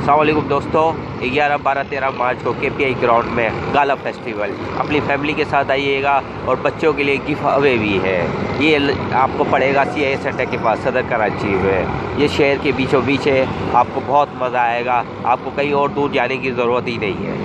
अस्सलामुअलैकुम दोस्तों, 11, 12, 13 मार्च को KPI ग्राउंड में गाला फेस्टिवल अपनी फैमिली के साथ आइएगा और बच्चों के लिए गिफ्ट अवे भी है। ये आपको पड़ेगा CIA सेंटर के पास सदर कराची में। ये शहर के बीचों बीच है, आपको बहुत मज़ा आएगा। आपको कहीं और दूर जाने की ज़रूरत ही नहीं है।